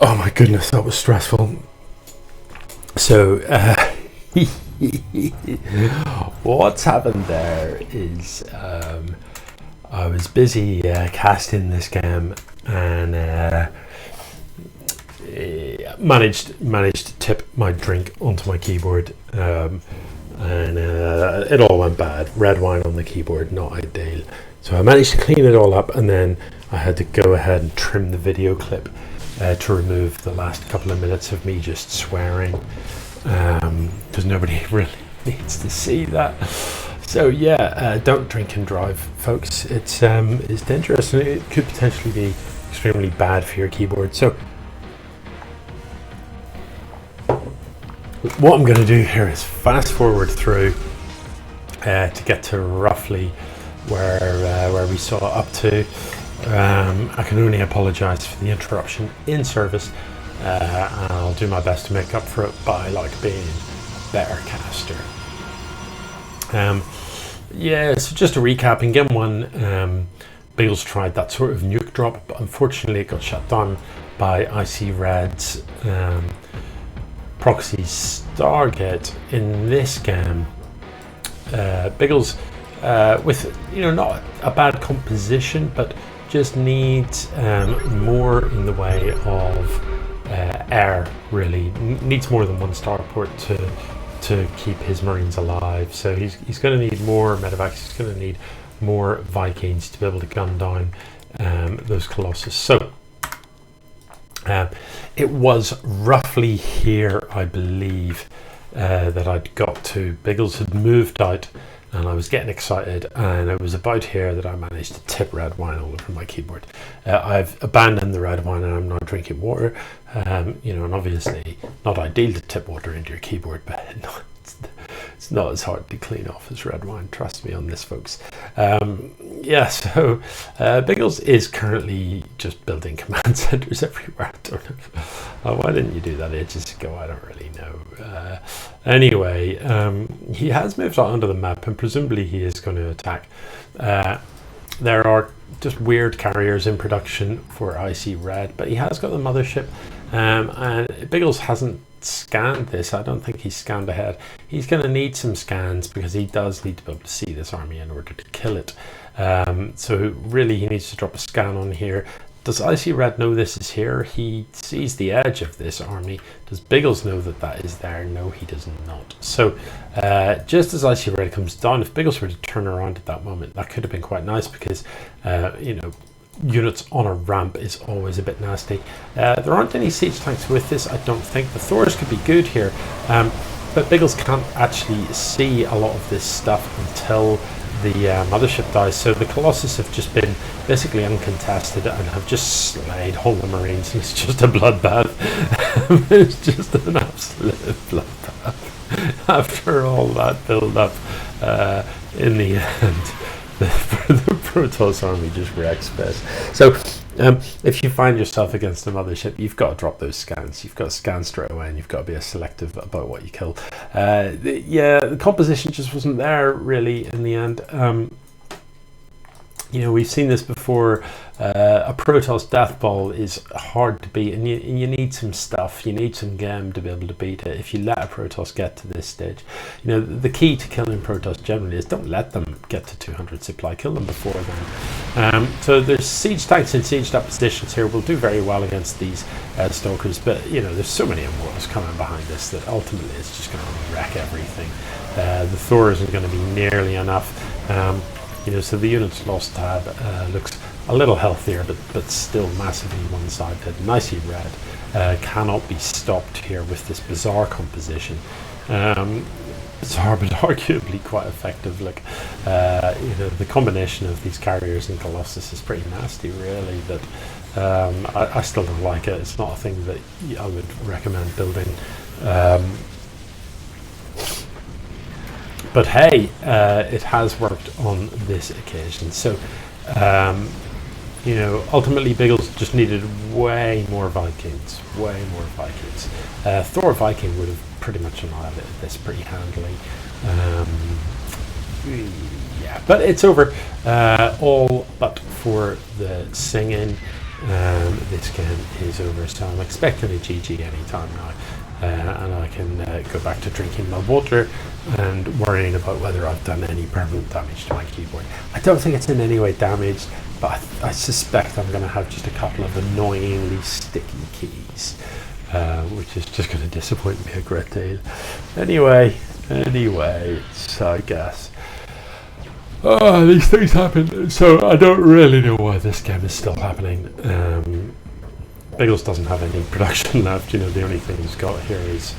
Oh my goodness, that was stressful. So, what's happened there is I was busy casting this game and managed to tip my drink onto my keyboard, and it all went bad. Red wine on the keyboard, not ideal. So I managed to clean it all up, and then I had to go ahead and trim the video clip to remove the last couple of minutes of me just swearing, because nobody really needs to see that. So yeah, don't drink and drive, folks. It's dangerous, and it could potentially be extremely bad for your keyboard. So what I'm going to do here is fast forward through to get to roughly where we saw up to. I can only apologise for the interruption in service, and I'll do my best to make up for it by being a better caster. Yeah, so just to recap, in game 1, Biggels tried that sort of nuke drop, but unfortunately it got shut down by Icredd's proxy Stargate. In this game, Biggels, with not a bad composition, but just needs more in the way of air. Really needs more than one starport to keep his Marines alive. So he's going to need more medevacs. He's going to need more Vikings to be able to gun down those Colossus. So it was roughly here, I believe, that I'd got to. Biggels had moved out, and I was getting excited, and it was about here that I managed to tip red wine all over my keyboard. I've abandoned the red wine, and I'm now drinking water. And obviously not ideal to tip water into your keyboard, but it's not as hard to clean off as red wine. Trust me on this, folks. So Biggels is currently just building command centers everywhere. I don't know. Why didn't you do that ages ago? I don't really know. Anyway, he has moved out onto the map, and presumably he is going to attack. There are just weird carriers in production for Icredd, but he has got the mothership, and Biggels hasn't scanned this. I don't think he's scanned ahead. He's going to need some scans, because he does need to be able to see this army in order to kill it. So really he needs to drop a scan on here. Does Icredd know this is here? He sees the edge of this army. Does Biggels know that that is there? No, he does not. So just as Icredd comes down, if Biggels were to turn around at that moment, that could have been quite nice, because units on a ramp is always a bit nasty. There aren't any siege tanks with this, I don't think. The Thors could be good here, but Biggels can't actually see a lot of this stuff until the mothership dies. So the Colossus have just been basically uncontested and have just slayed all the Marines. It's just a bloodbath. It's just an absolute bloodbath. After all that build up, in the end, the Protoss army just wrecks best. So if you find yourself against a mothership, you've got to drop those scans. You've got to scan straight away, and you've got to be selective about what you kill. The composition just wasn't there really in the end. We've seen this before. A Protoss death ball is hard to beat, and you need some stuff. You need some game to be able to beat it. If you let a Protoss get to this stage, the key to killing Protoss generally is don't let them get to 200 supply. Kill them before then. So there's siege tanks in sieged up positions here. Will do very well against these stalkers, but there's so many Immortals coming behind this that ultimately it's just going to wreck everything. The Thor isn't going to be nearly enough. So the units lost tab looks a little healthier, but still massively one-sided. Icredd cannot be stopped here with this bizarre composition. Bizarre, but arguably quite effective. The combination of these carriers and Colossus is pretty nasty, really. But I still don't like it. It's not a thing that I would recommend building. But hey, it has worked on this occasion. So, ultimately Biggels just needed way more Vikings. Thor Viking would have pretty much annihilated this pretty handily. But it's over, all but for the singing. this game is over. So I'm expecting a GG anytime now. And I can go back to drinking my water and worrying about whether I've done any permanent damage to my keyboard. I don't think it's in any way damaged, but I suspect I'm going to have just a couple of annoyingly sticky keys, which is just going to disappoint me a great deal. Anyway, so I guess. These things happen, so I don't really know why this game is still happening. Biggels doesn't have any production left. You know, the only thing he's got here is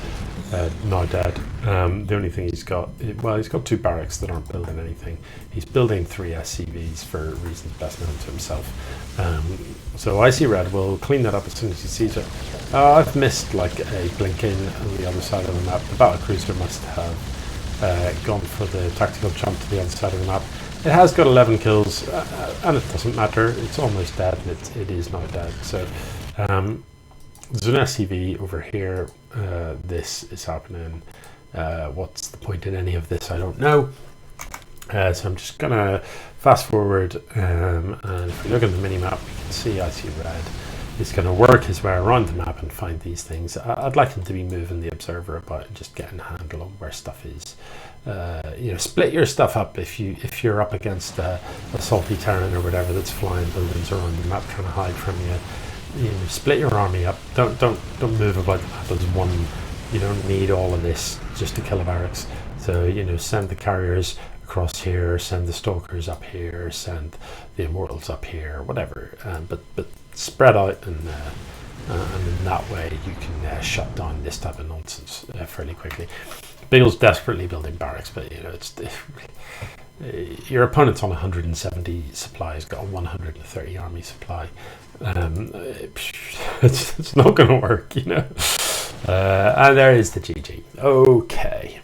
now dead. The only thing he's got, well, he's got 2 barracks that aren't building anything. He's building 3 SCVs for reasons best known to himself. So Icredd will clean that up as soon as he sees it. I've missed like a blinking on the other side of the map. The battlecruiser must have gone for the tactical jump to the other side of the map. It has got 11 kills, and it doesn't matter. It's almost dead, and it is not dead. So there's an SCV over here. This is happening. What's the point in any of this? I don't know. So I'm just gonna fast forward, and if we look at the mini map, we can see Icredd is going to work his way around the map and find these things. I'd like him to be moving the observer about and just getting a handle on where stuff is. You know, split your stuff up if you're up against a salty terrain or whatever that's flying buildings around the map trying to hide from you. You know, split your army up. Don't move about the map as one. You don't need all of this just to kill a barracks. So, you know, send the carriers across here, send the stalkers up here, send the immortals up here, whatever. But spread out, and in that way you can shut down this type of nonsense fairly quickly. Biggels desperately building barracks, but you know, it's your opponent's on 170 supply, he's got a 130 army supply. It's not going to work, you know. And there is the GG. Okay.